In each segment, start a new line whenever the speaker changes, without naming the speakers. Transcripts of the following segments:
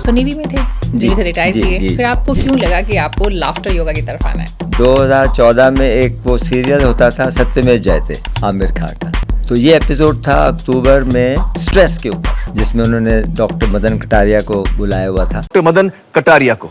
तो नेवी में थे, नेवी से रिटायर किए, फिर आपको क्यों लगा कि आपको लाफ्टर योगा की तरफ आना है?
2014 में एक वो सीरियल होता था सत्यमेव जयते आमिर खान का, तो ये एपिसोड था अक्टूबर में स्ट्रेस के ऊपर, जिसमें उन्होंने डॉक्टर मदन कटारिया को बुलाया हुआ था।
डॉक्टर मदन कटारिया को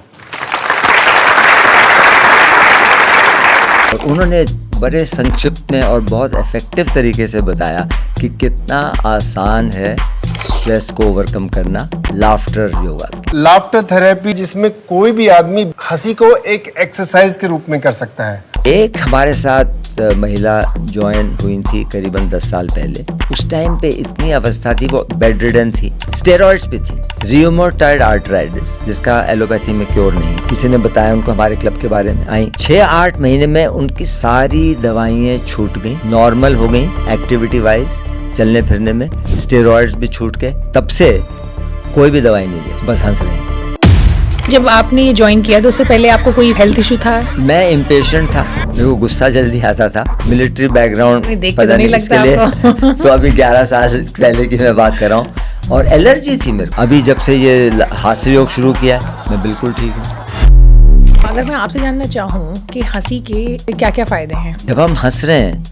उन्होंने बड़े संक्षिप्त में और बहुत इफेक्टिव तरीके से बताया कि कितना आसान है स्ट्रेस को ओवरकम करना लाफ्टर योगा।
लाफ्टर थेरेपी, जिसमें कोई भी आदमी हंसी को एक एक्सरसाइज के रूप में कर सकता है।
एक हमारे साथ महिला ज्वाइन हुई थी करीबन 10 साल पहले। उस टाइम पे इतनी अवस्था थी, वो बेड रिडन थी, स्टेरॉइड्स भी थी, रियोमेटॉइड आर्थराइटिस, जिसका एलोपैथी में क्योर नहीं। किसी ने बताया उनको हमारे क्लब के बारे में, आई 6-8 महीने में उनकी सारी दवाइयाँ छूट गई, नॉर्मल हो गई एक्टिविटी वाइज, चलने फिरने में। स्टेरॉइड्स भी छूट गए, तब से कोई भी दवाई नहीं ली, बस हंस रहे।
जब आपने ये ज्वाइन किया तो उससे पहले आपको कोई हेल्थ इशू था?
मैं इम्पेशेंट था, मेरे को गुस्सा जल्दी आता था, मिलिट्री बैकग्राउंड पता नहीं किसके लिए। तो अभी 11 साल पहले की मैं बात कर रहा हूँ, और एलर्जी थी मेरे को। अभी जब से ये हास्य योग शुरू किया मैं बिल्कुल ठीक हूँ।
अगर मैं आपसे जानना चाहूँ कि हंसी के क्या क्या फायदे हैं?
जब हम हंस रहे हैं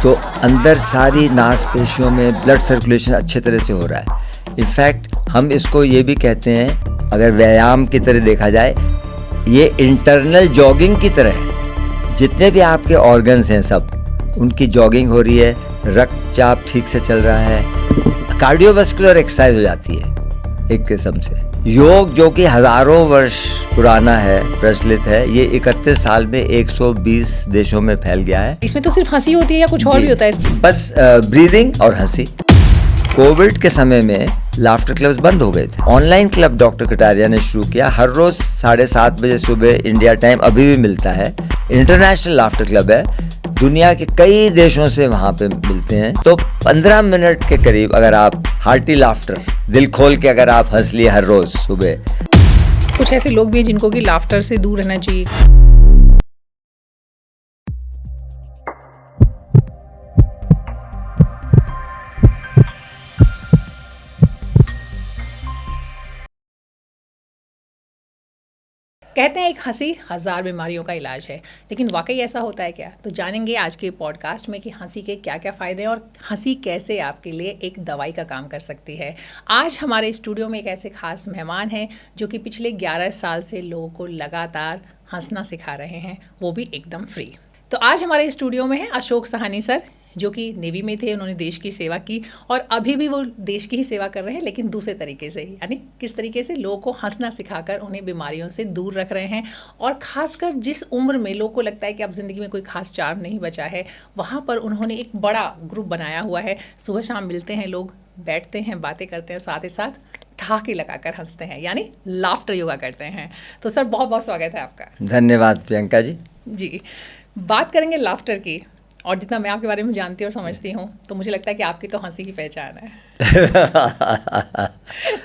तो अंदर सारी मांसपेशियों में ब्लड सर्कुलेशन अच्छे तरह से हो रहा है। इनफैक्ट हम इसको ये भी कहते हैं, अगर व्यायाम की तरह देखा जाए, ये इंटरनल जॉगिंग की तरह है। जितने भी आपके ऑर्गन्स हैं सब, उनकी जॉगिंग हो रही है, रक्तचाप ठीक से चल रहा है, कार्डियोवास्कुलर एक्सरसाइज हो जाती है एक किस्म से। योग जो कि हजारों वर्ष पुराना है, प्रचलित है, ये 31 साल में 120 देशों में फैल गया है।
इसमें तो सिर्फ हंसी होती है या कुछ और भी होता है?
बस ब्रीदिंग और हंसी। कोविड के समय में लाफ्टर क्लब्स बंद हो गए थे। ऑनलाइन क्लब डॉक्टर कटारिया ने शुरू किया, हर रोज 7:30 बजे सुबह इंडिया टाइम अभी भी मिलता है। इंटरनेशनल लाफ्टर क्लब है, दुनिया के कई देशों से वहाँ पे मिलते हैं। तो 15 मिनट के करीब अगर आप हार्टी लाफ्टर, दिल खोल के अगर आप हंस लिए हर रोज सुबह।
कुछ ऐसे लोग भी हैं जिनको कि लाफ्टर से दूर रहना चाहिए। कहते हैं एक हंसी 1000 बीमारियों का इलाज है, लेकिन वाकई ऐसा होता है क्या? तो जानेंगे आज के पॉडकास्ट में कि हंसी के क्या क्या फ़ायदे हैं और हंसी कैसे आपके लिए एक दवाई का काम कर सकती है। आज हमारे स्टूडियो में एक ऐसे खास मेहमान हैं जो कि पिछले 11 साल से लोगों को लगातार हंसना सिखा रहे हैं, वो भी एकदम फ्री। तो आज हमारे स्टूडियो में है अशोक सहानी सर, जो कि नेवी में थे, उन्होंने देश की सेवा की और अभी भी वो देश की ही सेवा कर रहे हैं, लेकिन दूसरे तरीके से, यानी किस तरीके से लोगों को हंसना सिखाकर उन्हें बीमारियों से दूर रख रहे हैं। और ख़ासकर जिस उम्र में लोगों को लगता है कि अब ज़िंदगी में कोई खास चार्म नहीं बचा है, वहाँ पर उन्होंने एक बड़ा ग्रुप बनाया हुआ है। सुबह शाम मिलते हैं लोग, बैठते हैं, बातें करते हैं, साथ ही साथ ठहाके लगाकर हंसते हैं, यानी लाफ्टर योगा करते हैं। तो सर बहुत बहुत स्वागत है आपका।
धन्यवाद प्रियंका जी।
जी, बात करेंगे लाफ्टर की, और जितना मैं आपके बारे में जानती और समझती हूँ तो मुझे लगता है कि आपकी तो हंसी की पहचान है।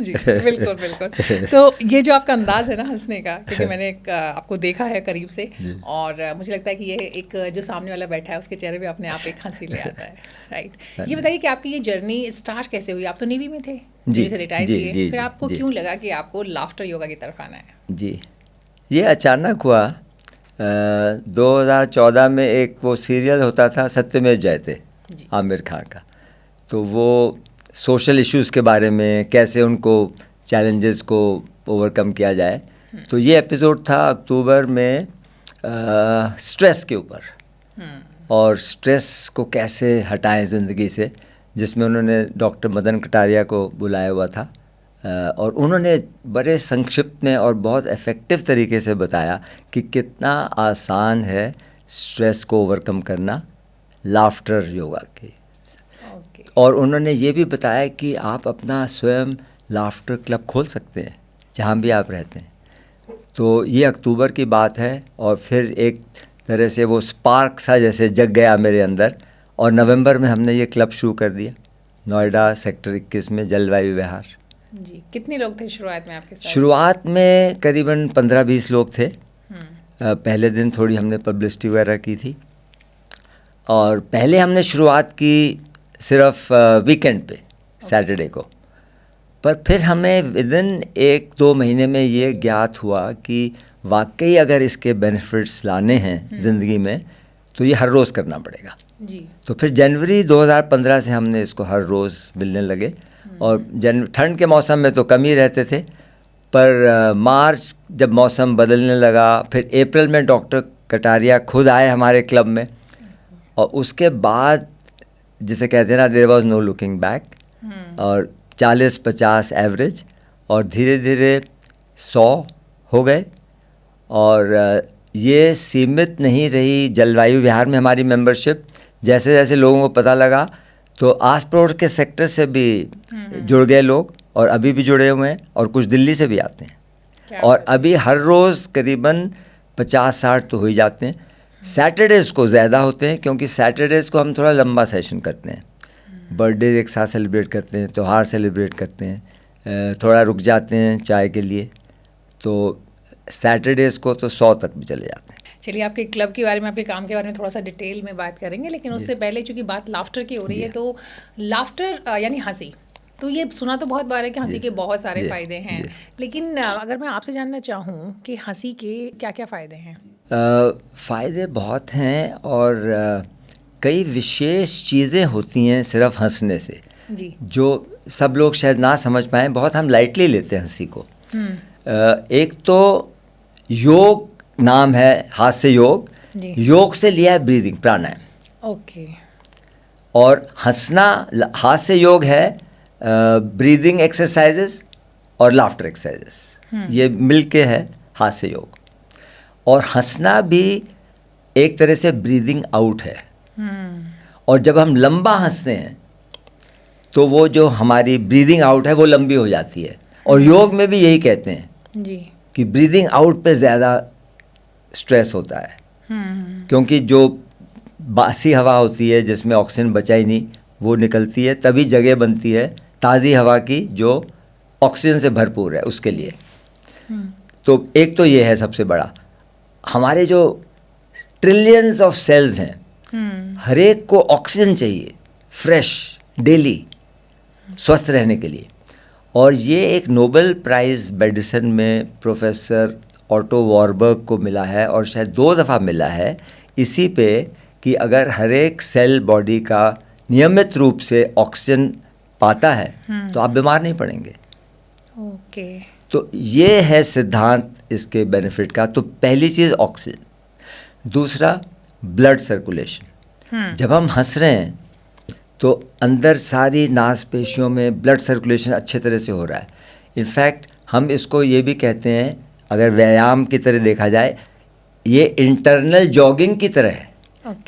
जी बिल्कुल बिल्कुल। तो ये जो आपका अंदाज़ है ना हंसने का, क्योंकि मैंने आपको देखा है करीब से, और मुझे लगता है कि ये एक जो सामने वाला बैठा है उसके चेहरे पे अपने आप एक हंसी ले आता है। राइट, ये बताइए कि आपकी ये जर्नी स्टार्ट कैसे हुई? आप तो नेवी में थे, नेवी से रिटायर किए, फिर आपको क्यों लगा कि आपको लाफ्टर योगा की तरफ आना है?
जी, ये अचानक हुआ। 2014 में एक वो सीरियल होता था सत्यमेव जयते आमिर खान का, तो वो सोशल इश्यूज़ के बारे में, कैसे उनको चैलेंजेस को ओवरकम किया जाए। तो ये एपिसोड था अक्टूबर में स्ट्रेस के ऊपर, और स्ट्रेस को कैसे हटाएं ज़िंदगी से, जिसमें उन्होंने डॉक्टर मदन कटारिया को बुलाया हुआ था। और उन्होंने बड़े संक्षिप्त में और बहुत इफ़ेक्टिव तरीके से बताया कि कितना आसान है स्ट्रेस को ओवरकम करना लाफ्टर योगा के। और उन्होंने ये भी बताया कि आप अपना स्वयं लाफ्टर क्लब खोल सकते हैं जहाँ भी आप रहते हैं। तो ये अक्टूबर की बात है, और फिर एक तरह से वो स्पार्क सा जैसे जग गया मेरे अंदर, और नवंबर में हमने ये क्लब शुरू कर दिया नोएडा सेक्टर 21 में, जलवायु विहार।
जी, कितने लोग थे शुरुआत में आपके साथ?
शुरुआत में करीबन 15-20 लोग थे। पहले दिन थोड़ी हमने पब्लिसिटी वगैरह की थी, और पहले हमने शुरुआत की सिर्फ वीकेंड पे, सैटरडे को, पर फिर हमें विदिन 1-2 महीने में ये ज्ञात हुआ कि वाकई अगर इसके बेनिफिट्स लाने हैं ज़िंदगी में तो ये हर रोज़ करना पड़ेगा
जी।
तो फिर जनवरी 2015 से हमने इसको हर रोज़ मिलने लगे। और ठंड के मौसम में तो कम ही रहते थे, पर मार्च जब मौसम बदलने लगा, फिर अप्रैल में डॉक्टर कटारिया खुद आए हमारे क्लब में, और उसके बाद जिसे कहते हैं ना, there was no looking back, और 40-50 एवरेज, और धीरे धीरे 100 हो गए। और ये सीमित नहीं रही जलवायु विहार में हमारी मेंबरशिप। जैसे जैसे लोगों को पता लगा तो आस पड़ोस के सेक्टर से भी जुड़ गए लोग, और अभी भी जुड़े हुए हैं, और कुछ दिल्ली से भी आते हैं, और अभी हर रोज़ करीबन 50-60 तो हो ही जाते हैं। सैटरडेज़ को ज़्यादा होते हैं क्योंकि सैटरडेज़ को हम थोड़ा लंबा सेशन करते हैं, बर्थडे एक साथ सेलिब्रेट करते हैं, त्यौहार सेलिब्रेट करते हैं, थोड़ा रुक जाते हैं चाय के लिए, तो सैटरडेज़ को तो 100 तक भी चले जाते हैं।
चलिए, आपके क्लब के बारे में, आपके काम के बारे में थोड़ा सा डिटेल में बात करेंगे, लेकिन उससे पहले चूंकि बात लाफ्टर की हो रही है, तो लाफ्टर यानी हंसी, तो ये सुना तो बहुत बार है कि हंसी के बहुत सारे फ़ायदे हैं, लेकिन अगर मैं आपसे जानना चाहूँ कि हंसी के क्या क्या फ़ायदे हैं?
फ़ायदे बहुत हैं, और कई विशेष चीज़ें होती हैं सिर्फ हंसने से
जी,
जो सब लोग शायद ना समझ पाएँ। बहुत हम लाइटली लेते हैं हंसी को। एक तो योग नाम है, हास्य योग, योग से लिया है ब्रीदिंग, प्राणायाम।
ओके।
और हंसना, हास्य योग है ब्रीदिंग एक्सरसाइजेस और लाफ्टर एक्सरसाइजेस, ये मिलके है हास्य योग। और हंसना भी एक तरह से ब्रीदिंग आउट है। और जब हम लंबा हंसते हैं तो वो जो हमारी ब्रीदिंग आउट है वो लंबी हो जाती है। और योग में भी यही कहते हैं
जी,
कि ब्रीदिंग आउट पे ज़्यादा स्ट्रेस होता है, क्योंकि जो बासी हवा होती है जिसमें ऑक्सीजन बचा ही नहीं, वो निकलती है, तभी जगह बनती है ताज़ी हवा की जो ऑक्सीजन से भरपूर है उसके लिए। तो एक तो ये है सबसे बड़ा। हमारे जो ट्रिलियंस ऑफ सेल्स हैं, हर एक को ऑक्सीजन चाहिए फ्रेश डेली स्वस्थ रहने के लिए। और ये एक नोबेल प्राइज़ मेडिसिन में प्रोफेसर ऑटो वॉरबर्ग को मिला है, और शायद 2 दफ़ा मिला है इसी पे, कि अगर हर एक सेल बॉडी का नियमित रूप से ऑक्सीजन पाता है तो आप बीमार नहीं पड़ेंगे।
ओके।
तो ये है सिद्धांत इसके बेनिफिट का। तो पहली चीज़ ऑक्सीजन, दूसरा ब्लड सर्कुलेशन। जब हम हंस रहे हैं तो अंदर सारी नासपेशियों में ब्लड सर्कुलेशन अच्छे तरह से हो रहा है। इनफैक्ट हम इसको ये भी कहते हैं, अगर व्यायाम की तरह देखा जाए, ये इंटरनल जॉगिंग की तरह है।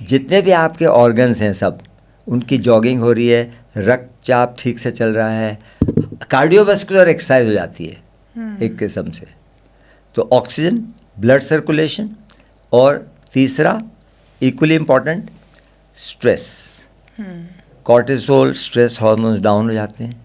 जितने भी आपके ऑर्गन्स हैं सब, उनकी जॉगिंग हो रही है, रक्तचाप ठीक से चल रहा है, कार्डियोवास्कुलर एक्सरसाइज हो जाती है एक किस्म से। तो ऑक्सीजन, ब्लड सर्कुलेशन, और तीसरा equally important stress. Cortisol stress hormones down हो जाते हैं,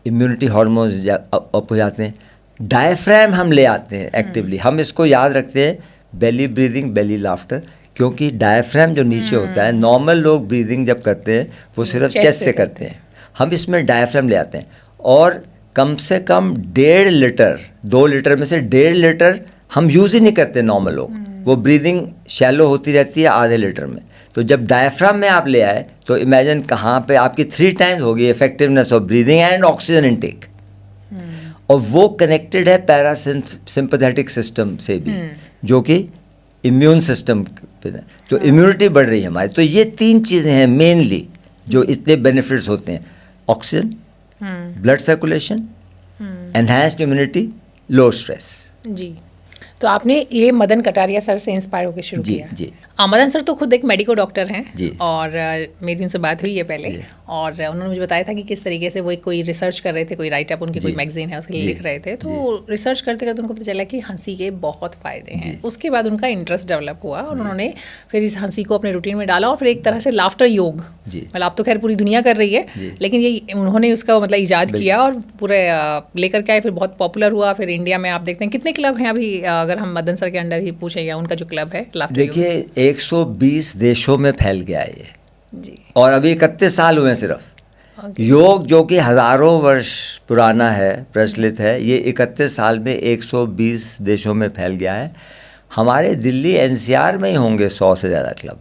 इम्यूनिटी हार्मोन्स अप हो जाते हैं, डायफ्राम हम ले आते हैं एक्टिवली। हम इसको याद रखते हैं, बेली ब्रीदिंग, बेली लाफ्टर, क्योंकि डायफ्राम जो नीचे होता है, नॉर्मल लोग ब्रीदिंग जब करते हैं वो सिर्फ चेस्ट से करते हैं, हम इसमें डायफ्राम ले आते हैं। और कम से कम 1.5 लीटर, 2 लीटर में से 1.5 लीटर हम यूज़ ही नहीं करते नॉर्मल लोग, वो ब्रीदिंग शैलो होती रहती है आधे लीटर में। तो जब डायफ्राम में आप ले आए तो इमेजिन कहाँ पे आपकी 3 टाइम्स होगी effectiveness of breathing and oxygen intake. और वो कनेक्टेड है पैरासिम्पैथेटिक सिस्टम से भी, जो कि इम्यून सिस्टम पे, तो इम्यूनिटी बढ़ रही है हमारी। तो ये 3 चीज़ें हैं मेनली जो इतने बेनिफिट्स होते हैं, oxygen, blood circulation, enhanced immunity, low stress.
जी। तो आपने ये मदन कटारिया सर से इंस्पायर होकर शुरू
जी
किया?
जी।
मदन सर तो खुद एक मेडिको डॉक्टर हैं
जी।
और मेरी उनसे बात हुई है पहले, और उन्होंने मुझे बताया था कि किस तरीके से वो कोई रिसर्च कर रहे थे, कोई राइट अप उनकी कोई मैगजीन है उसके लिए लिख रहे थे, तो रिसर्च करते करते उनको पता चला कि हंसी के बहुत फ़ायदे हैं। उसके बाद उनका इंटरेस्ट डेवलप हुआ और उन्होंने फिर इस हंसी को अपने रूटीन में डाला और फिर एक तरह से लाफ्टर योग, मतलब आप तो खैर पूरी दुनिया कर रही है, लेकिन ये उन्होंने उसका मतलब ईजाद किया और पूरे लेकर के आए, फिर बहुत पॉपुलर हुआ। फिर इंडिया में आप देखते हैं कितने क्लब हैं अभी, अगर हम मदन सर के अंडर ही पूछें या उनका जो क्लब है लाफ्टर,
देखिए 120 देशों में फैल गया है ये
जी,
और अभी 31 साल हुए हैं सिर्फ। योग जो कि हज़ारों वर्ष पुराना है, प्रचलित है, ये 31 साल में 120 देशों में फैल गया है। हमारे दिल्ली एनसीआर में ही होंगे 100 से ज़्यादा क्लब।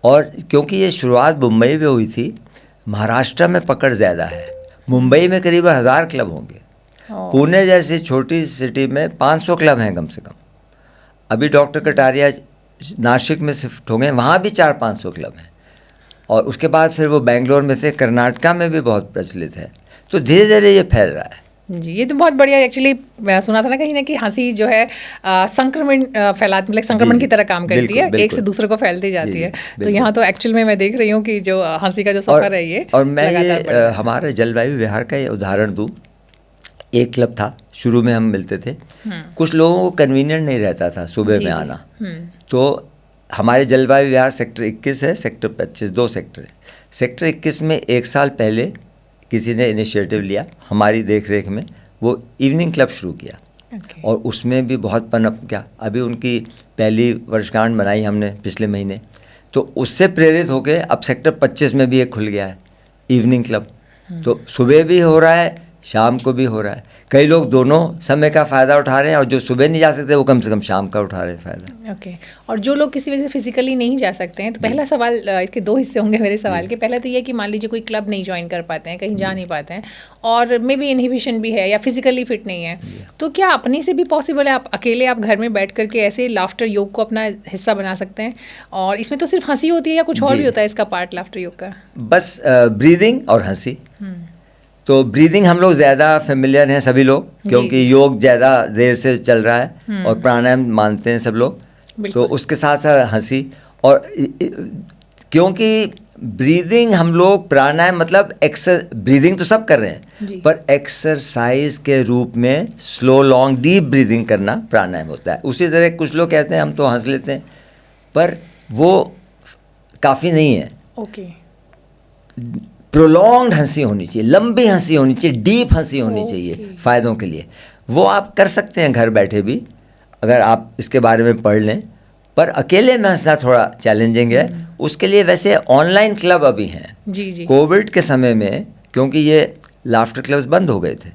और क्योंकि ये शुरुआत मुंबई में हुई थी, महाराष्ट्र में पकड़ ज़्यादा है, मुंबई में करीब 1000 क्लब होंगे, पुणे जैसी छोटी सिटी में 500 क्लब हैं कम से कम। अभी डॉक्टर कटारिया नासिक में शिफ्ट हो गए, वहाँ भी 400-500 क्लब हैं। और उसके बाद फिर वो बेंगलोर में से कर्नाटका में भी बहुत प्रचलित है। तो धीरे धीरे ये फैल रहा है
जी। ये तो बहुत बढ़िया, एक्चुअली मैं सुना था ना कहीं ना कि हंसी जो है संक्रमण फैलाती, मतलब संक्रमण की तरह काम करती है, एक से दूसरे को फैलती जाती है। तो यहाँ तो एक्चुअल में मैं देख रही हूँ कि जो हंसी का जो सफ़र है ये,
और मैं ये हमारे जलवायु विहार का ये उदाहरण दूँ। एक क्लब था, शुरू में हम मिलते थे, कुछ लोगों को कन्वीनियंट नहीं रहता था सुबह में आना, तो हमारे जलवायु विहार सेक्टर 21 है, सेक्टर 25 2 सेक्टर है। सेक्टर 21 में 1 साल पहले किसी ने इनिशिएटिव लिया, हमारी देख रेख में वो इवनिंग क्लब शुरू किया। और उसमें भी बहुत पनप गया। अभी उनकी पहली वर्षगांठ मनाई हमने पिछले महीने, तो उससे प्रेरित होकर अब सेक्टर 25 में भी एक खुल गया है इवनिंग क्लब। तो सुबह भी हो रहा है, शाम को भी हो रहा है। कई लोग दोनों समय का फ़ायदा उठा रहे हैं, और जो सुबह नहीं जा सकते वो कम से कम शाम का उठा रहे हैं फ़ायदा।
ओके। और जो लोग किसी वजह से फिजिकली नहीं जा सकते हैं, तो पहला सवाल, इसके 2 हिस्से होंगे मेरे सवाल के। पहला तो ये कि मान लीजिए कोई क्लब नहीं ज्वाइन कर पाते हैं, कहीं जा नहीं पाते हैं, और मे बी इनहिबिशन भी है या फिजिकली फिट नहीं है, तो क्या अपने से भी पॉसिबल है, आप अकेले आप घर में बैठ करके ऐसे लाफ्टर योग को अपना हिस्सा बना सकते हैं? और इसमें तो सिर्फ हंसी होती है या कुछ और भी होता है इसका पार्ट लाफ्टर योग का?
बस ब्रीदिंग और हंसी। तो ब्रीदिंग हम लोग ज़्यादा फेमिलियर हैं सभी लोग, क्योंकि योग ज़्यादा देर से चल रहा है और प्राणायाम मानते हैं सब लोग, तो उसके साथ साथ हंसी। और क्योंकि ब्रीदिंग हम लोग प्राणायाम मतलब ब्रीदिंग तो सब कर रहे हैं, पर एक्सरसाइज के रूप में स्लो लॉन्ग डीप ब्रीदिंग करना प्राणायाम होता है। उसी तरह कुछ लोग कहते हैं हम तो हंस लेते हैं, पर वो काफ़ी नहीं है।
ओके।
प्रोलॉन्ग्ड हंसी होनी चाहिए, लंबी हंसी होनी चाहिए, डीप हंसी होनी चाहिए फ़ायदों के लिए। वो आप कर सकते हैं घर बैठे भी, अगर आप इसके बारे में पढ़ लें, पर अकेले में हंसना थोड़ा चैलेंजिंग है। उसके लिए वैसे ऑनलाइन क्लब अभी हैं
जी।
कोविड के समय में, क्योंकि ये लाफ्टर क्लब्स बंद हो गए थे,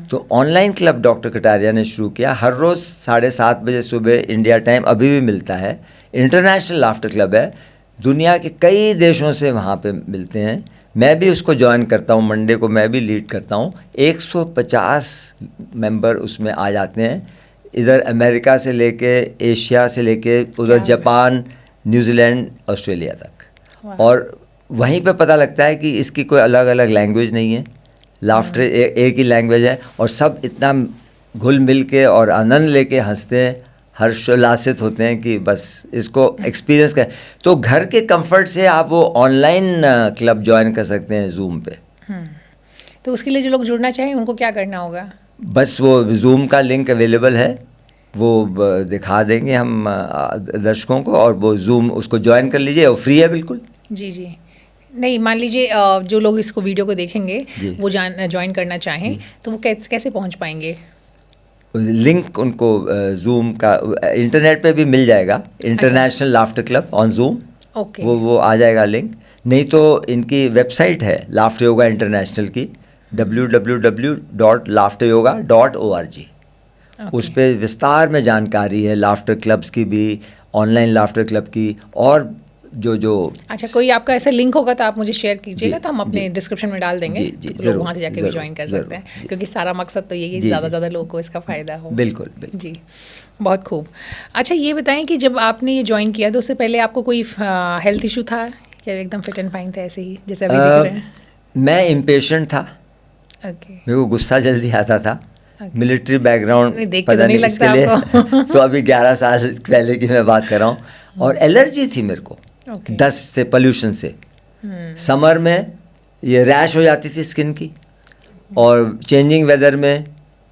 तो ऑनलाइन क्लब डॉक्टर कटारिया ने शुरू किया। हर रोज़ 7:30 बजे सुबह इंडिया टाइम अभी भी मिलता है। इंटरनेशनल लाफ्टर क्लब है, दुनिया के कई देशों से वहाँ पे मिलते हैं। मैं भी उसको ज्वाइन करता हूँ, मंडे को मैं भी लीड करता हूँ। 150 मेंबर उसमें आ जाते हैं, इधर अमेरिका से लेके, एशिया से लेके, उधर जापान, न्यूजीलैंड, ऑस्ट्रेलिया तक। और वहीं पे पता लगता है कि इसकी कोई अलग अलग लैंग्वेज नहीं है, लाफ्टर एक ही लैंग्वेज है, और सब इतना घुल मिल के और आनंद लेके हंसते हैं, हर्षोल्लासित होते हैं कि बस इसको एक्सपीरियंस करें। तो घर के कंफर्ट से आप वो ऑनलाइन क्लब ज्वाइन कर सकते हैं जूम पे।
तो उसके लिए जो लोग जुड़ना चाहें उनको क्या करना होगा?
बस वो जूम का लिंक अवेलेबल है, वो दिखा देंगे हम दर्शकों को, और वो जूम उसको ज्वाइन कर लीजिए, और फ्री है बिल्कुल।
जी। नहीं, मान लीजिए जो लोग इसको वीडियो को देखेंगे वो ज्वाइन करना चाहें, तो वो कैसे पहुंच पाएंगे?
लिंक उनको जूम का इंटरनेट पे भी मिल जाएगा, international laughter club on zoom, वो आ जाएगा लिंक। नहीं तो इनकी वेबसाइट है लाफ्टर योगा इंटरनेशनल की, www.laughteryoga.org। उस पर विस्तार में जानकारी है लाफ्टर क्लब्स की भी, ऑनलाइन लाफ्टर क्लब की, और जो
अच्छा, कोई आपका ऐसा लिंक होगा तो आप मुझे शेयर कीजिएगा, तो हम अपने डिस्क्रिप्शन में डाल देंगे, तो लोग वहाँ से जाके भी ज्वाइन कर सकते हैं, क्योंकि सारा मकसद तो यही है ज़्यादा से ज़्यादा लोगों को इसका फ़ायदा हो।
बिल्कुल जी,
बहुत खूब। अच्छा, ये बताएं कि जब आपने ये ज्वाइन किया तो उससे पहले आपको कोई हेल्थ इशू था या एकदम फिट एंड फाइन थे ऐसे ही जैसे अभी दिख रहे हैं?
मैं इम्पेशेंट था, मेरे को गुस्सा जल्दी आता था, मिलिट्री बैकग्राउंड पता नहीं इसके लिए तो अभी 11 साल पहले की मैं बात कर रहा हूँ। और एलर्जी थी मेरे को डस्ट से, पोल्यूशन से। समर में ये रैश हो जाती थी स्किन की, और चेंजिंग वेदर में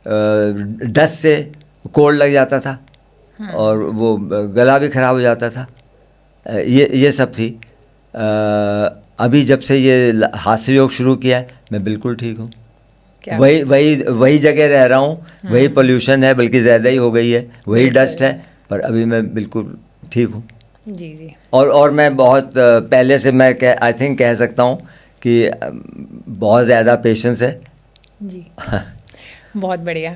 डस्ट से कोल्ड लग जाता था, और वो गला भी ख़राब हो जाता था। ये सब थी। अभी जब से ये हास्य योग शुरू किया है, मैं बिल्कुल ठीक हूँ। वही जगह रह रहा हूँ, वही पोल्यूशन है, बल्कि ज़्यादा ही हो गई है, वही डस्ट है, पर अभी मैं बिल्कुल ठीक हूँ।
जी जी।
और मैं बहुत पहले से मैं आई थिंक कह सकता हूँ कि बहुत ज़्यादा पेशेंस है
जी। बहुत बढ़िया।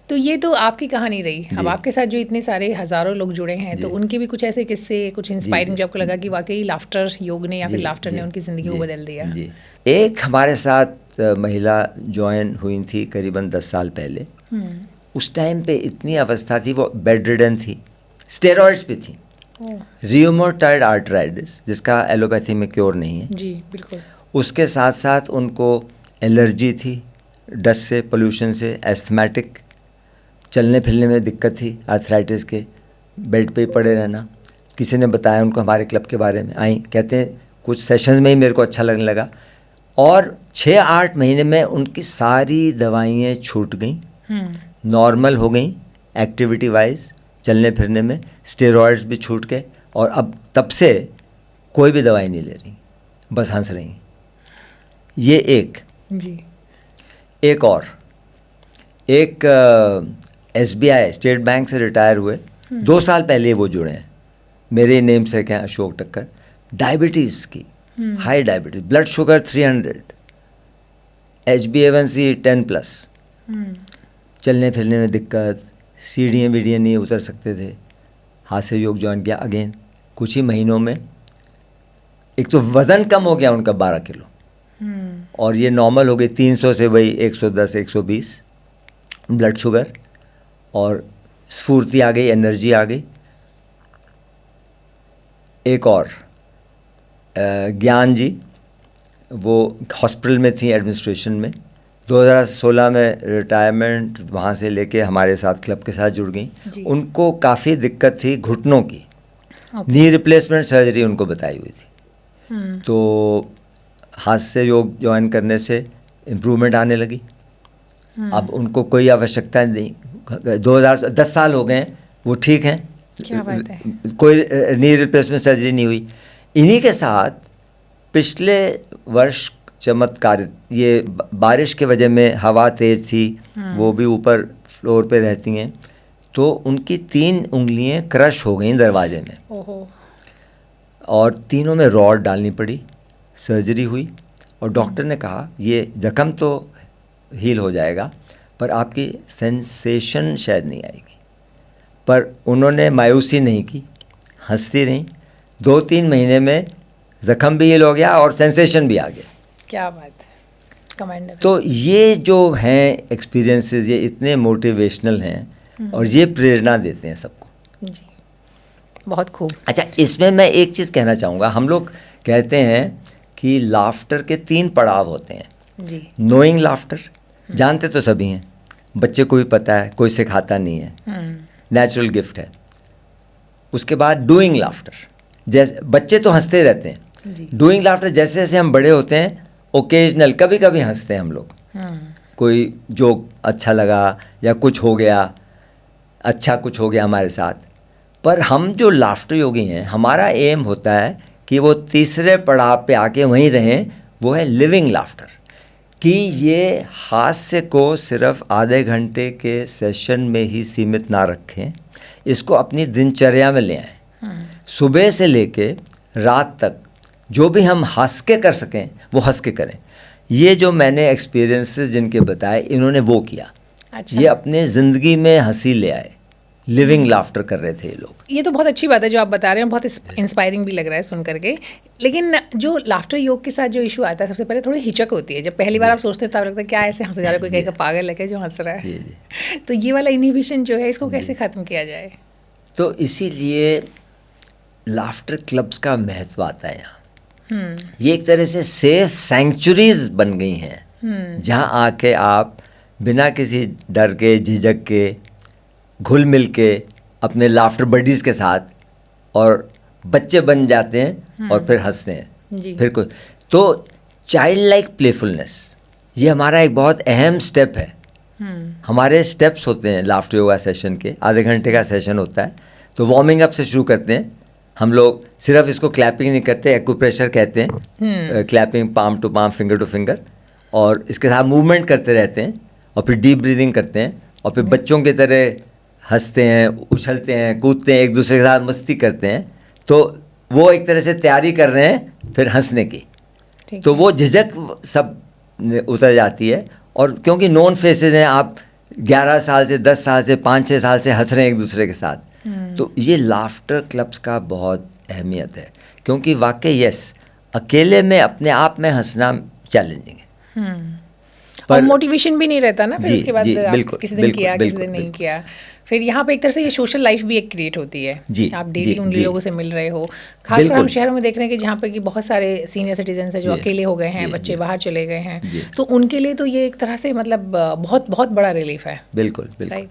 तो ये तो आपकी कहानी रही। अब आपके साथ जो इतने सारे हज़ारों लोग जुड़े हैं, तो उनके भी कुछ ऐसे किस्से, कुछ इंस्पायरिंग जो आपको लगा कि वाकई लाफ्टर योग ने या फिर लाफ्टर ने उनकी ज़िंदगी को बदल दिया?
जी। एक हमारे साथ महिला ज्वाइन हुई थी करीबन 10 साल पहले। उस टाइम पे इतनी अवस्था थी, वो बेड रिडन थी, स्टेरॉइड्स पे थी, रियोमेटॉइड आर्थराइटिस, जिसका एलोपैथी में क्योर नहीं है।
जी बिल्कुल।
उसके साथ साथ उनको एलर्जी थी डस्ट से, पोल्यूशन से, एस्थमेटिक, चलने फिरने में दिक्कत थी, आर्थराइटिस के, बेड पे ही पड़े रहना। किसी ने बताया उनको हमारे क्लब के बारे में, आई, कहते हैं कुछ सेशंस में ही मेरे को अच्छा लगने लगा, और 6-8 महीने में उनकी सारी दवाइयाँ छूट गई, नॉर्मल हो गई एक्टिविटी वाइज, चलने फिरने में, स्टेरॉइड्स भी छूट गए, और अब तब से कोई भी दवाई नहीं ले रही, बस हंस रही। ये एक
जी।
एक और एक SBI स्टेट बैंक से रिटायर हुए, 2 साल पहले वो जुड़े हैं, मेरे नेम से क्या, अशोक टक्कर, डायबिटीज़ की, high diabetes, blood sugar 300, HbA1c 10+, चलने फिरने में दिक्कत, सीढ़ियाँ वीढ़ियाँ नहीं उतर सकते थे। हास्य योग ज्वाइन किया, अगेन कुछ ही महीनों में एक तो वज़न कम हो गया उनका 12 किलो, और ये नॉर्मल हो गई 300 से वही 110 120 ब्लड शुगर, और स्फूर्ति आ गई, एनर्जी आ गई। एक और ज्ञान जी, वो हॉस्पिटल में थी एडमिनिस्ट्रेशन में, 2016 में रिटायरमेंट वहाँ से लेके हमारे साथ क्लब के साथ जुड़ गई। उनको काफ़ी दिक्कत थी घुटनों की, नी रिप्लेसमेंट सर्जरी उनको बताई हुई थी, तो हास्य योग ज्वाइन करने से इम्प्रूवमेंट आने लगी। अब उनको कोई आवश्यकता नहीं, 10 साल हो गए, वो ठीक हैं,
क्या बात है।
कोई नी रिप्लेसमेंट सर्जरी नहीं हुई। इन्हीं के साथ पिछले वर्ष चमत्कारित, ये बारिश के वजह में हवा तेज़ थी, वो भी ऊपर फ्लोर पे रहती हैं, तो उनकी 3 उंगलियां क्रश हो गई दरवाजे में, और तीनों में रॉड डालनी पड़ी, सर्जरी हुई, और डॉक्टर ने कहा ये जख्म तो हील हो जाएगा, पर आपकी सेंसेशन शायद नहीं आएगी। पर उन्होंने मायूसी नहीं की, हंसती रहीं, 2-3 महीने में जख्म भी हील हो गया और सेंसेशन भी आ गया।
क्या बात है, कमेंडेबल।
तो ये जो हैं एक्सपीरियंसेस, ये इतने मोटिवेशनल हैं और ये प्रेरणा देते हैं सबको।
जी, बहुत खूब।
अच्छा, इसमें मैं एक चीज़ कहना चाहूँगा, हम लोग कहते हैं कि लाफ्टर के 3 पड़ाव होते हैं
जी।
नोइंग लाफ्टर, जानते तो सभी हैं, बच्चे को भी पता है, कोई सिखाता नहीं है, नेचुरल गिफ्ट है। उसके बाद डूइंग लाफ्टर, जैसे बच्चे तो हंसते रहते हैं, डूइंग लाफ्टर जैसे जैसे हम बड़े होते हैं, ओकेजनल कभी कभी हंसते हैं हम लोग, कोई जोक अच्छा लगा या कुछ हो गया, अच्छा कुछ हो गया हमारे साथ। पर हम जो लाफ्टर योगी हैं, हमारा एम होता है कि वो तीसरे पड़ाव पे आके वहीं रहें, वो है लिविंग लाफ्टर, कि ये हास्य को सिर्फ आधे घंटे के सेशन में ही सीमित ना रखें, इसको अपनी दिनचर्या में ले आएँ। सुबह से लेके रात तक जो भी हम हंस के कर सकें वो हंस के करें। ये जो मैंने एक्सपीरियंसेस जिनके बताए, इन्होंने वो किया। अच्छा। ये अपने ज़िंदगी में हंसी ले आए, लिविंग लाफ्टर कर रहे थे ये लोग।
ये तो बहुत अच्छी बात है जो आप बता रहे हैं, बहुत इंस्पायरिंग भी लग रहा है सुन करके। लेकिन जो लाफ्टर योग के साथ जो इशू आता है, सबसे पहले थोड़ी हिचक होती है। जब पहली बार आप सोचते हैं तब लगता है क्या ऐसे हंस जा रहा है, कोई कहेगा पागल है क्या जो हंस रहा है। तो ये वाला इनहिबिशन जो है, इसको कैसे ख़त्म किया जाए?
तो इसीलिए लाफ्टर क्लब्स का महत्व आता है यहाँ। ये एक तरह से सेफ सैंक्चुरीज बन गई हैं, जहाँ आके आप बिना किसी डर के, झिझक के, घुल मिल के अपने लाफ्टर बडीज़ के साथ और बच्चे बन जाते हैं और फिर हंसते हैं। फिर कोई तो चाइल्ड लाइक प्लेफुलनेस, ये हमारा एक बहुत अहम स्टेप है। हमारे स्टेप्स होते हैं लाफ्टर योगा सेशन के, आधे घंटे का सेशन होता है। तो वार्मिंग अप से शुरू करते हैं हम लोग, सिर्फ इसको क्लैपिंग नहीं करते, एक्यूप्रेशर कहते हैं, clapping palm to palm, finger to finger, और इसके साथ मूवमेंट करते रहते हैं, और फिर डीप ब्रीदिंग करते हैं, और फिर बच्चों की तरह हंसते हैं, उछलते हैं, कूदते हैं, एक दूसरे के साथ मस्ती करते हैं। तो वो एक तरह से तैयारी कर रहे हैं फिर हंसने की, तो वो झिझक सब उतर जाती है। और क्योंकि नॉन फेसेस हैं, आप 11 साल से, 10 साल से, 5-6 साल से हंस रहे हैं एक दूसरे के साथ, तो ये लाफ्टर क्लब्स का बहुत अहमियत है। क्योंकि वाकई यस, अकेले में अपने आप में हंसना चैलेंजिंग है,
और मोटिवेशन भी नहीं रहता ना फिर उसके बाद आप
बिल्कुल,
किसी दिन किया, किसी दिन नहीं किया। फिर यहाँ पे एक तरह से ये सोशल लाइफ भी एक क्रिएट होती है, आप डेली उन लोगों से मिल रहे हो। खासकर हम शहरों में देख रहे हैं कि जहाँ पे कि बहुत सारे सीनियर सिटीजन हैं जो अकेले हो गए हैं, बच्चे बाहर चले गए हैं, तो उनके लिए तो ये एक तरह से मतलब बहुत बहुत बड़ा रिलीफ है।
बिल्कुल बिल्कुल।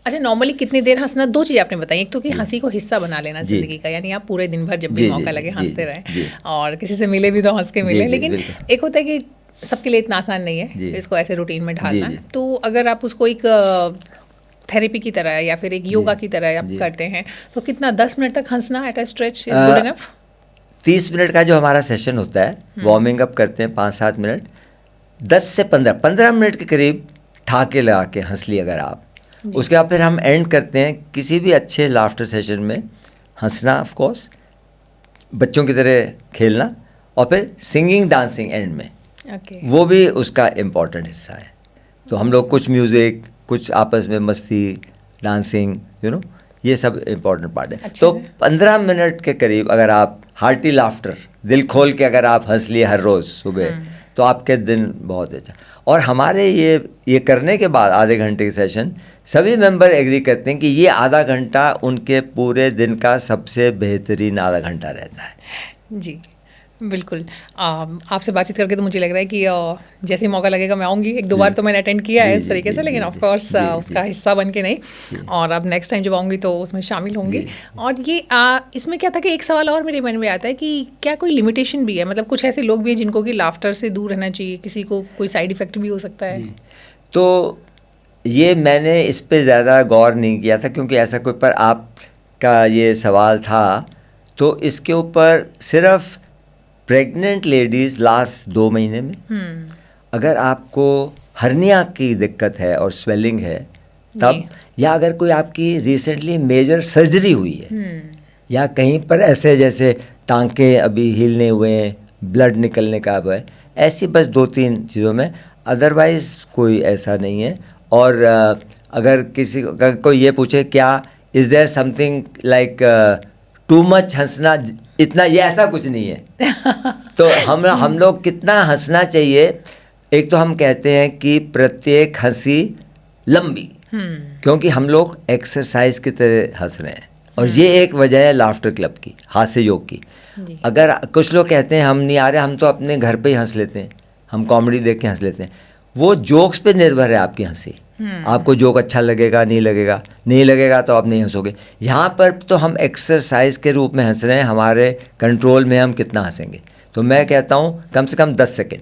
अच्छा, नॉर्मली कितनी देर हंसना? 2 चीज़ आपने बताई, एक तो कि हंसी को हिस्सा बना लेना जिंदगी का, यानी आप पूरे दिन भर जब भी मौका लगे हंसते रहें, और किसी से मिले भी तो हंस के मिले। लेकिन एक होता है कि सबके लिए इतना आसान नहीं है इसको ऐसे रूटीन में ढालना। तो अगर आप उसको एक थेरेपी की तरह या फिर एक योगा की तरह आप करते हैं, तो कितना 10 मिनट तक हंसना at a stretch is good enough?
30 minute का जो हमारा सेशन होता है, वार्मिंग अप करते हैं 5-7 मिनट, 10 से 15 मिनट के करीब ठाके लगा के हंस ली अगर आप, उसके बाद फिर हम एंड करते हैं किसी भी अच्छे लाफ्टर सेशन में हंसना, ऑफ कोर्स बच्चों की तरह खेलना, और फिर सिंगिंग डांसिंग एंड में, वो भी उसका इम्पॉर्टेंट हिस्सा है। तो हम लोग कुछ म्यूज़िक, कुछ आपस में मस्ती, डांसिंग, ये सब इम्पॉर्टेंट पार्ट है। तो 15 मिनट के करीब अगर आप हार्टी लाफ्टर, दिल खोल के अगर आप हंस लिए हर रोज़ सुबह, तो आपके दिन बहुत अच्छा। और हमारे ये करने के बाद आधे घंटे के सेशन, सभी मेंबर एग्री करते हैं कि ये आधा घंटा उनके पूरे दिन का सबसे बेहतरीन आधा घंटा रहता है।
जी बिल्कुल। आपसे बातचीत करके तो मुझे लग रहा है कि जैसे ही मौका लगेगा मैं आऊँगी। 1-2 बार तो मैंने अटेंड किया है इस तरीके से, लेकिन ऑफ कोर्स उसका हिस्सा बन के नहीं, और अब नेक्स्ट टाइम जब आऊँगी तो उसमें शामिल होंगी। और ये इसमें क्या था कि एक सवाल और मेरे मन में आता है कि क्या कोई लिमिटेशन भी है? मतलब कुछ ऐसे लोग भी हैं जिनको कि लाफ्टर से दूर रहना चाहिए, किसी को कोई साइड इफ़ेक्ट भी हो सकता है?
तो ये मैंने इस पर ज़्यादा गौर नहीं किया था, क्योंकि ऐसा कोई, पर आपका ये सवाल था तो इसके ऊपर सिर्फ प्रेग्नेंट लेडीज़ लास्ट 2 महीने में अगर आपको हर्निया की दिक्कत है और स्वेलिंग है तब, या अगर कोई आपकी रिसेंटली मेजर सर्जरी हुई है, या कहीं पर ऐसे जैसे टांके अभी हील हुए हैं, ब्लड निकलने का अब है, ऐसी बस 2-3 चीज़ों में, अदरवाइज़ कोई ऐसा नहीं है। और अगर किसी कोई ये पूछे क्या is there something like too much हंसना, इतना, ये ऐसा कुछ नहीं है। तो हम लोग कितना हंसना चाहिए, एक तो हम कहते हैं कि प्रत्येक हंसी लंबी, क्योंकि हम लोग एक्सरसाइज की तरह हंस रहे हैं, और ये एक वजह है लाफ्टर क्लब की, हास्य योग की। अगर कुछ लोग कहते हैं हम नहीं आ रहे, हम तो अपने घर पे ही हंस लेते हैं, हम कॉमेडी देख के हंस लेते हैं, वो जोक्स पे निर्भर है आपकी हंसी। आपको जोक अच्छा लगेगा, नहीं लगेगा तो आप नहीं हंसोगे। यहाँ पर तो हम एक्सरसाइज के रूप में हंस रहे हैं, हमारे कंट्रोल में हम कितना हंसेंगे। तो मैं कहता हूँ कम से कम 10 सेकेंड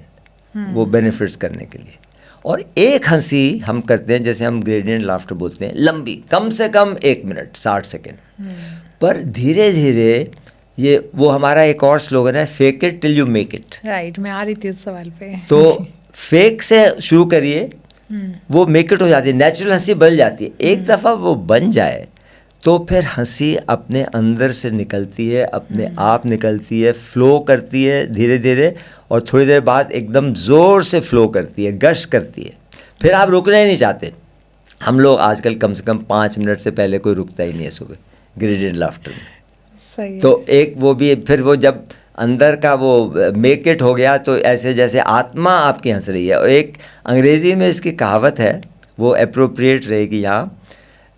वो बेनिफिट्स करने के लिए, और एक हंसी हम करते हैं जैसे हम ग्रेडियंट लाफ्टर बोलते हैं, लंबी, कम से कम 1 मिनट 60 सेकेंड। पर धीरे धीरे ये वो हमारा एक और स्लोगन है, fake it till you make it.
Right, मैं आ रही थी उस सवाल पे।
तो फेक से शुरू करिए, वो मेक इट हो जाती है, नेचुरल हंसी बन जाती है। एक दफ़ा वो बन जाए तो फिर हंसी अपने अंदर से निकलती है, अपने आप निकलती है, फ्लो करती है धीरे धीरे, और थोड़ी देर बाद एकदम ज़ोर से फ्लो करती है, गश करती है, फिर आप रुकना ही नहीं चाहते। हम लोग आजकल कम से कम 5 मिनट से पहले कोई रुकता ही नहीं है सुबह ग्रेडियंट लाफ्टर में।
सही है।
तो एक वो भी, फिर वो जब अंदर का वो मेक इट हो गया, तो ऐसे जैसे आत्मा आपकी हंस रही है। और एक अंग्रेज़ी में इसकी कहावत है, वो अप्रोप्रिएट रहेगी यहाँ,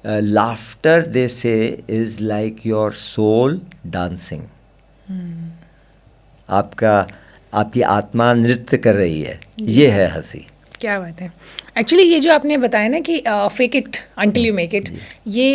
laughter they say is like your soul dancing. आपकी आत्मा नृत्य कर रही है, ये है हंसी।
क्या बात है। एक्चुअली ये जो आपने बताया ना कि fake it until you make it, ये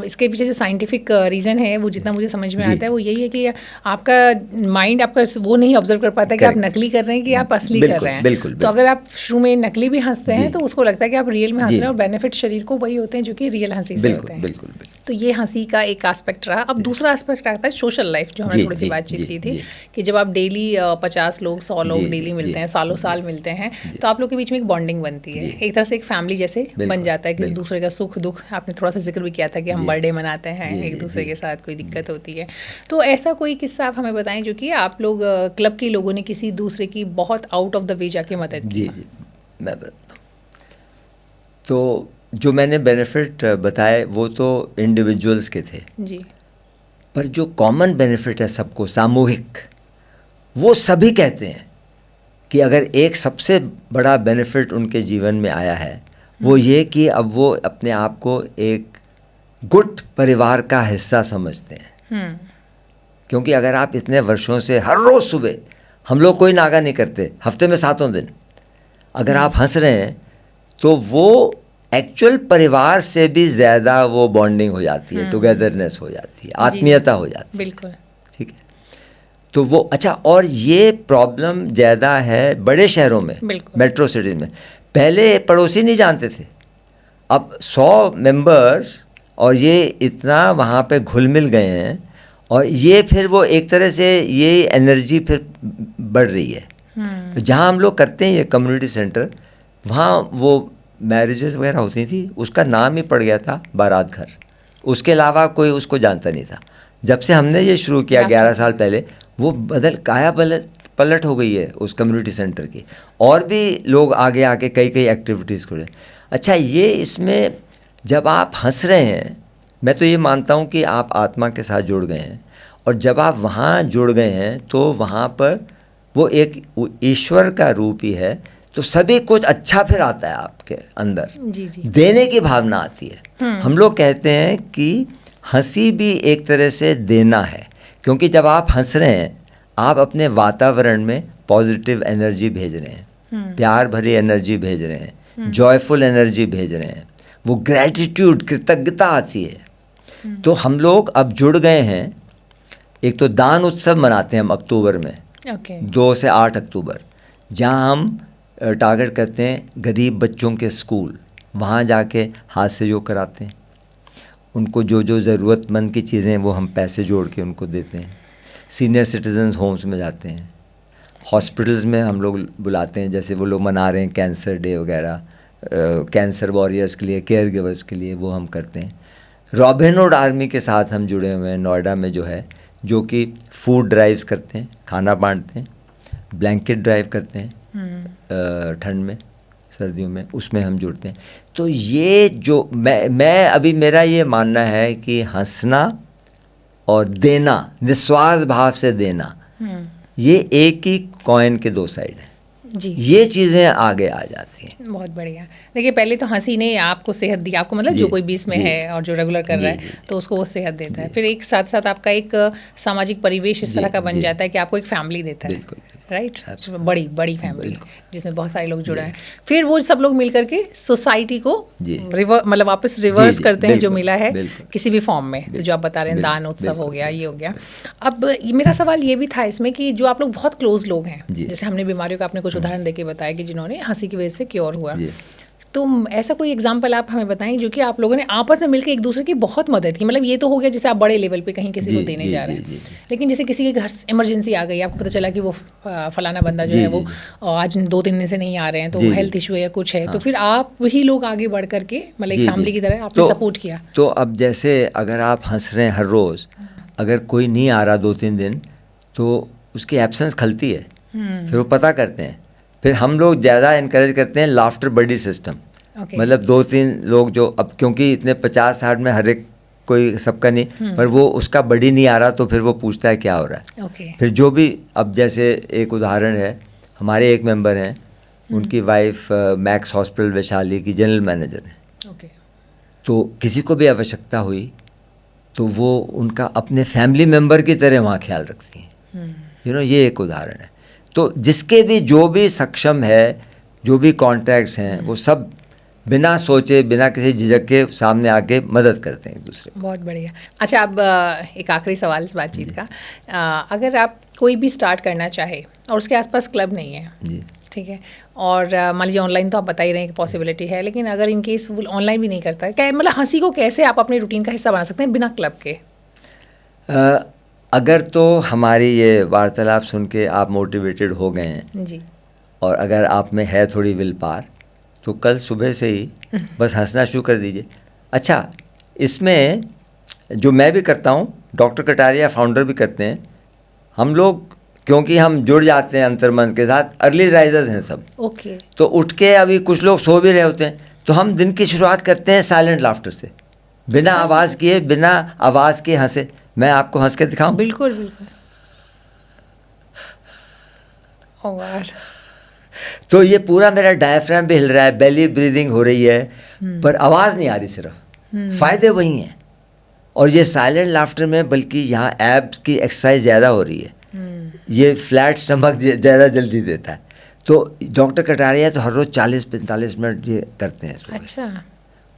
इसके पीछे जो साइंटिफिक रीज़न है वो जितना मुझे समझ में आता है वो यही है कि आपका माइंड आपका वो नहीं ऑब्जर्व कर पाता कि आप नकली कर रहे हैं कि आप असली कर रहे हैं।
बिल्कुल,
तो अगर आप शुरू में नकली भी हंसते हैं तो उसको लगता है कि आप रियल में हंस रहे हैं, और बेनिफिट शरीर को वही होते हैं जो कि रियल हंसी से होते हैं।
बिल्कुल।
तो ये हंसी का एक एस्पेक्ट रहा। अब दूसरा एस्पेक्ट आता है सोशल लाइफ, जो हमने थोड़ी सी बातचीत की थी कि जब आप डेली 50 लोग 100 लोग डेली मिलते हैं, सालों साल मिलते हैं, तो आप लोग के बीच में एक बॉन्डिंग बनती है, एक तरह से एक फैमिली जैसे बन जाता है कि दूसरे का सुख दुख, आपने थोड़ा सा जिक्र भी किया था कि हम बर्थडे मनाते हैं एक दूसरे के साथ, कोई दिक्कत होती है तो ऐसा कोई किस्सा आप हमें बताएं जो कि आप लोग क्लब के लोगों ने किसी दूसरे की बहुत आउट ऑफ द वे जाके मदद की।
जी मैं बताता हूँ। तो जो मैंने बेनिफिट बताए वो तो इंडिविजुअल्स के थे
जी,
पर जो कॉमन बेनिफिट है सबको, सामूहिक, वो सभी कहते हैं कि अगर एक सबसे बड़ा बेनिफिट उनके जीवन में आया है वो ये कि अब वो अपने आप को एक गुट परिवार का हिस्सा समझते हैं। क्योंकि अगर आप इतने वर्षों से हर रोज़ सुबह, हम लोग कोई नागा नहीं करते, हफ्ते में 7 दिन, अगर आप हंस रहे हैं तो वो एक्चुअल परिवार से भी ज़्यादा वो बॉन्डिंग हो जाती है, टुगेदरनेस हो जाती है, आत्मीयता हो जाती है।
बिल्कुल,
ठीक है। तो वो अच्छा, और ये प्रॉब्लम ज़्यादा है बड़े शहरों में, मेट्रो सिटीज़ में। पहले पड़ोसी नहीं जानते थे, अब 100 मेंबर्स और ये इतना वहाँ पे घुल मिल गए हैं, और ये फिर वो एक तरह से ये एनर्जी फिर बढ़ रही है। तो जहाँ हम लोग करते हैं ये कम्युनिटी सेंटर, वहाँ वो मैरिजेस वगैरह होती थी, उसका नाम ही पड़ गया था बारात घर, उसके अलावा कोई उसको जानता नहीं था। जब से हमने ये शुरू किया 11 साल पहले, वो काया पलट हो गई है उस कम्युनिटी सेंटर की, और भी लोग आगे आके कई एक्टिविटीज़ कर रहे हैं। अच्छा, ये इसमें जब आप हंस रहे हैं, मैं तो ये मानता हूँ कि आप आत्मा के साथ जुड़ गए हैं, और जब आप वहाँ जुड़ गए हैं तो वहाँ पर वो एक ईश्वर का रूप ही है, तो सभी कुछ अच्छा फिर आता है आपके अंदर।
जी जी,
देने की भावना आती है। हम लोग कहते हैं कि हंसी भी एक तरह से देना है, क्योंकि जब आप हंस रहे हैं आप अपने वातावरण में पॉजिटिव एनर्जी भेज रहे हैं, प्यार भरी एनर्जी भेज रहे हैं, जॉयफुल एनर्जी भेज रहे हैं, वो ग्रैटिट्यूड, कृतज्ञता आती है। तो हम लोग अब जुड़ गए हैं। एक तो दान उत्सव मनाते हैं हम अक्टूबर में, 2 से 8 अक्टूबर, जहाँ हम टारगेट करते हैं गरीब बच्चों के स्कूल, वहाँ जाके हाथ से जो कराते हैं, उनको जो जो ज़रूरतमंद की चीज़ें हैं वो हम पैसे जोड़ के उनको देते हैं। सीनियर सिटीजन्स होम्स में जाते हैं, हॉस्पिटल्स में हम लोग बुलाते हैं, जैसे वो लोग मना रहे हैं कैंसर डे वगैरह, कैंसर वॉरियर्स के लिए, केयर गिवर्स के लिए, वो हम करते हैं। रॉबिनहुड आर्मी के साथ हम जुड़े हुए हैं नोएडा में, जो है, जो कि फूड ड्राइव्स करते हैं, खाना बांटते हैं, ब्लैंकेट ड्राइव करते हैं ठंड में, सर्दियों में, उसमें हम जुड़ते हैं। तो ये जो मैं अभी मेरा ये मानना है कि हंसना और देना, निस्वार्थ भाव से देना, ये एक ही कॉइन के 2 साइड हैं
जी।
ये चीज़ें आगे आ जाती हैं।
बहुत बढ़िया। देखिए, पहले तो हंसी ने आपको सेहत दी, आपको मतलब जो कोई 20 में है और जो रेगुलर कर रहा है तो उसको वो सेहत देता है। फिर एक साथ साथ आपका एक सामाजिक परिवेश इस तरह का बन जाता है कि आपको एक फैमिली देता है, राइट, बड़ी फैमिली जिसमें बहुत सारे लोग जुड़े हैं। फिर वो सब लोग मिल करके सोसाइटी को मतलब वापस रिवर्स करते हैं जो मिला है किसी भी फॉर्म में। तो जो आप बता रहे हैं, दान उत्सव हो गया, ये हो गया। अब मेरा सवाल ये भी था इसमें कि जो आप लोग बहुत क्लोज लोग हैं, जैसे हमने बीमारियों का आपने कुछ उदाहरण देके बताया कि जिन्होंने हंसी की वजह से क्योर हुआ, तो ऐसा कोई एग्जाम्पल आप हमें बताएं जो कि आप लोगों ने आपस में मिलकर एक दूसरे की बहुत मदद की। मतलब ये तो हो गया जैसे आप बड़े लेवल पे कहीं किसी को देने जा रहे हैं, लेकिन जैसे किसी के घर इमरजेंसी आ गई, आपको पता चला कि वो फलाना बंदा जो है वो आज 2-3 दिन से नहीं आ रहे हैं, तो हेल्थ इशू है या कुछ है, तो फिर आप वही लोग आगे बढ़ करके मतलब एक फैमिली की तरह आपने सपोर्ट किया।
तो अब जैसे अगर आप हंस रहे हैं हर रोज़, अगर कोई नहीं आ रहा 2-3 दिन, तो उसकी एब्सेंस खलती है, फिर वो पता करते हैं। फिर हम लोग ज़्यादा इनकरेज करते हैं लाफ्टर बडी सिस्टम, मतलब 2-3 लोग जो, अब क्योंकि इतने 50-60 में हर एक कोई सबका नहीं, पर वो उसका बडी नहीं आ रहा तो फिर वो पूछता है क्या हो रहा है। फिर जो भी, अब जैसे एक उदाहरण है, हमारे एक मेंबर हैं, उनकी वाइफ मैक्स हॉस्पिटल वैशाली की जनरल मैनेजर है। तो किसी को भी आवश्यकता हुई तो वो उनका अपने फैमिली मेंबर की तरह वहाँ ख्याल रखती हैं। ये एक उदाहरण है। तो जिसके भी जो भी सक्षम है, जो भी कॉन्टैक्ट्स हैं वो सब बिना सोचे बिना किसी झिझक के सामने आके मदद करते हैं एक दूसरे को।
बहुत बढ़िया। अच्छा, अब एक आखिरी सवाल इस बातचीत का, अगर आप कोई भी स्टार्ट करना चाहे और उसके आसपास क्लब नहीं है,
जी,
ठीक है, और मान लीजिए ऑनलाइन तो आप बता ही रहे हैं कि पॉसिबिलिटी है, लेकिन अगर इन केस वो ऑनलाइन भी नहीं करता है, क्या मतलब हंसी को कैसे आप अपने रूटीन का हिस्सा बना सकते हैं बिना क्लब के?
अगर तो हमारी ये वार्तालाप सुन के आप मोटिवेटेड हो गए हैं
जी,
और अगर आप में है थोड़ी विल पावर, तो कल सुबह से ही बस हंसना शुरू कर दीजिए। अच्छा, इसमें जो मैं भी करता हूँ, डॉक्टर कटारिया फाउंडर भी करते हैं, हम लोग क्योंकि हम जुड़ जाते हैं अंतर्मन के साथ, अर्ली राइजर्स हैं सब,
ओके,
तो उठ के अभी कुछ लोग सो भी रहे होते हैं, तो हम दिन की शुरुआत करते हैं साइलेंट लाफ्टर से, बिना आवाज़ किए, बिना आवाज़ के हंसे। मैं आपको हंस के दिखाऊं?
बिल्कुल बिल्कुल। ओह यार,
तो ये पूरा मेरा डायफ्राम भी हिल रहा है, बेली ब्रीदिंग हो रही है, पर आवाज़ नहीं आ रही, सिर्फ फ़ायदे वही हैं। और ये साइलेंट लाफ्टर में बल्कि यहाँ एब्स की एक्सरसाइज ज़्यादा हो रही है, ये फ्लैट स्टमक ज़्यादा जल्दी देता है। तो डॉक्टर कटारिया तो हर रोज़ 40-45 मिनट ये करते हैं सुबह।
अच्छा,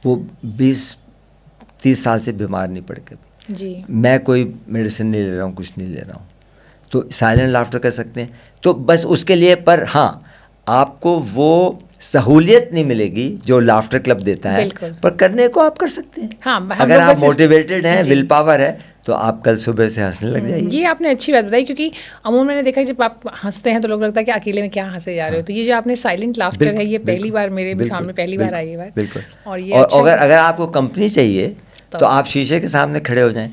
वो 20-30 साल से बीमार नहीं पड़े कभी।
जी,
मैं कोई मेडिसिन नहीं ले रहा हूँ, कुछ नहीं ले रहा हूँ, तो साइलेंट लाफ्टर कर सकते हैं। तो बस उसके लिए, पर हाँ, आपको वो सहूलियत नहीं मिलेगी जो लाफ्टर क्लब देता है,
बिल्कुल।
पर करने को आप कर सकते हैं।
हाँ, हम
अगर
लोग
आप
बस
मोटिवेटेड हैं,
जी।
विल पावर है, तो आप कल सुबह से हंसने लग जाइए।
ये आपने अच्छी बात बताई, क्योंकि अमूमन मैंने देखा है जब आप हंसते हैं तो लोग लगता है कि अकेले में क्या हंसे जा रहे हो, तो ये जो आपने साइलेंट लाफ्टर है, ये पहली बार मेरे भी सामने पहली बार आई है बात।
बिल्कुल।
और ये
और
अच्छा
अगर अगर आपको कंपनी चाहिए तो आप शीशे के सामने खड़े हो जाएं,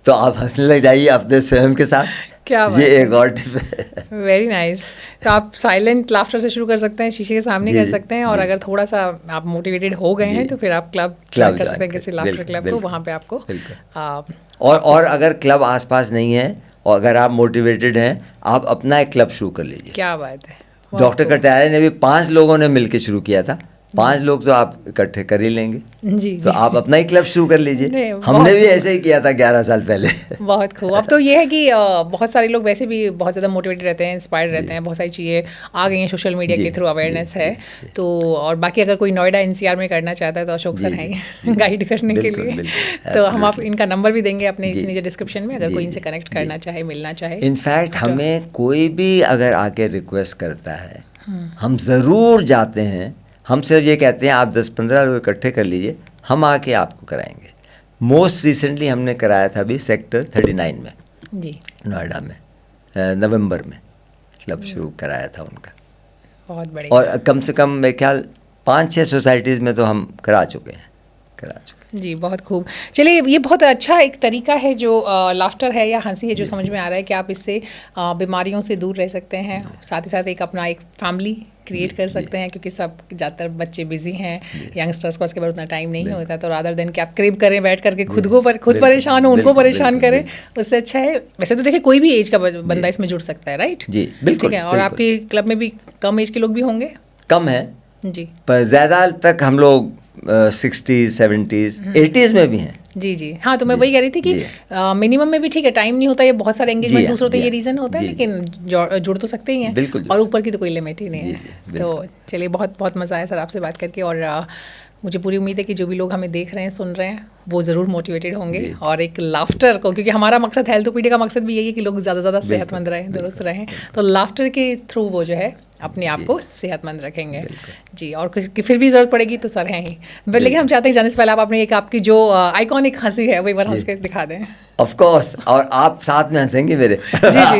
तो आप हंसने लग जाइए अपने स्वयं के साथ।
क्या बात
ये
है।
एक और टिप है।
Very nice. तो आप साइलेंट लाफ्टर से शुरू कर सकते हैं, शीशे के सामने
जी,
कर
जी,
सकते हैं, और
जी।
अगर थोड़ा सा आप मोटिवेटेड हो गए हैं तो फिर आप क्लब
क्लब
कर
ज्वाइन
सकते हैं, किसी
करें,
लाफ्टर
बिल्कुल,
क्लब को,
बिल्कुल,
वहाँ पे आपको
बिल्कुल। और अगर क्लब आसपास नहीं है और अगर आप मोटिवेटेड हैं, आप अपना एक क्लब शुरू कर लीजिए।
क्या बात है।
डॉक्टर कटारिया ने भी 5 लोगों ने मिलकर शुरू किया था, 5 लोग तो आप इकट्ठे कर ही लेंगे,
जी,
तो
जी।
आप अपना ही क्लब शुरू कर लीजिए।
नहीं,
हमने
बहुत
भी ऐसे ही किया था 11 साल पहले।
बहुत खूब। अब तो ये है कि बहुत सारे लोग वैसे भी बहुत ज़्यादा मोटिवेटेड रहते हैं, इंस्पायर्ड रहते हैं, बहुत सारी चीज़ें आ गई हैं सोशल मीडिया
जी,
के थ्रू, अवेयरनेस
जी,
है।
जी।
तो और बाकी अगर कोई नोएडा एनसीआर में करना चाहता है तो अशोक
जी,
सर
जी,
हैं गाइड करने के
बिल्कुल,
लिए।
बिल्कुल,
तो हम आप
absolutely।
इनका नंबर भी देंगे अपने
जी,
इस नीचे डिस्क्रिप्शन में, अगर
जी,
कोई इनसे
जी,
कनेक्ट
जी।
करना चाहे, मिलना चाहे।
इनफैक्ट
तो-
हमें कोई भी अगर आके रिक्वेस्ट करता है, हम ज़रूर जाते हैं। हम सिर्फ ये कहते हैं आप 10-15 लोग इकट्ठे कर लीजिए, हम आके आपको कराएंगे। मोस्ट रिसेंटली हमने कराया था अभी सेक्टर 39 में,
जी,
नोएडा में, नवंबर में क्लब शुरू कराया था उनका।
बहुत बढ़िया।
और कम से कम मेरे ख्याल 5-6 सोसाइटीज़ में तो हम करा चुके हैं।
जी, बहुत खूब। चलिए, ये बहुत अच्छा एक तरीका है जो लाफ्टर है या हंसी है, जो समझ में आ रहा है कि आप इससे बीमारियों से दूर रह सकते हैं, साथ ही साथ एक अपना एक फैमिली क्रिएट कर सकते हैं, क्योंकि सब ज़्यादातर बच्चे बिजी हैं, यंगस्टर्स को उसके बाद उतना टाइम नहीं होता, तो रादर देन कि आप क्रिप करें बैठ करके खुद परेशान हो, उनको परेशान करें, उससे अच्छा है। वैसे तो देखिए कोई भी एज का बंदा इसमें जुड़ सकता है, राइट?
जी, बिल्कुल।
ठीक है। और आपके क्लब में भी कम एज के लोग भी होंगे?
कम है
जी,
पर ज़्यादा तक हम लोग 60s, 70s, 80s में भी हैं।
जी, जी। हाँ, तो मैं वही कह रही थी कि मिनिमम में भी ठीक है, टाइम नहीं होता, ये बहुत सारे एंगेजमेंट
जी,
दूसरों तो
जी,
ये रीज़न होता है,
जी,
लेकिन जुड़ तो सकते ही हैं।
बिल्कुल
और ऊपर की तो कोई लिमिट ही नहीं
जी,
है।
जी,
तो चलिए, बहुत बहुत मज़ा आया सर आपसे बात करके, और मुझे पूरी उम्मीद है कि जो भी लोग हमें देख रहे हैं, सुन रहे हैं, वो ज़रूर मोटिवेटेड होंगे, और एक लाफ्टर को, क्योंकि हमारा मकसद हेल्थोपीडिया का मकसद भी यही है कि लोग ज़्यादा से ज़्यादा सेहतमंद रहें, दुरुस्त रहें, तो लाफ्टर के थ्रू वो जो है अपने आप को सेहतमंद रखेंगे। जी, और कुछ फिर भी ज़रूरत पड़ेगी तो सर हैं ही, लेकिन हम चाहते हैं जाने से पहले आप अपने एक आपकी जो आइकॉनिक हंसी है वो एक बार हंस के दिखा दें।
ऑफ कोर्स, और आप साथ में हंसेंगे मेरे।
जी, जी।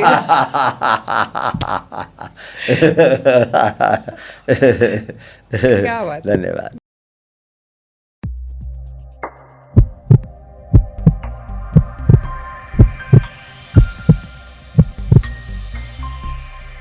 क्या बात है।
धन्यवाद।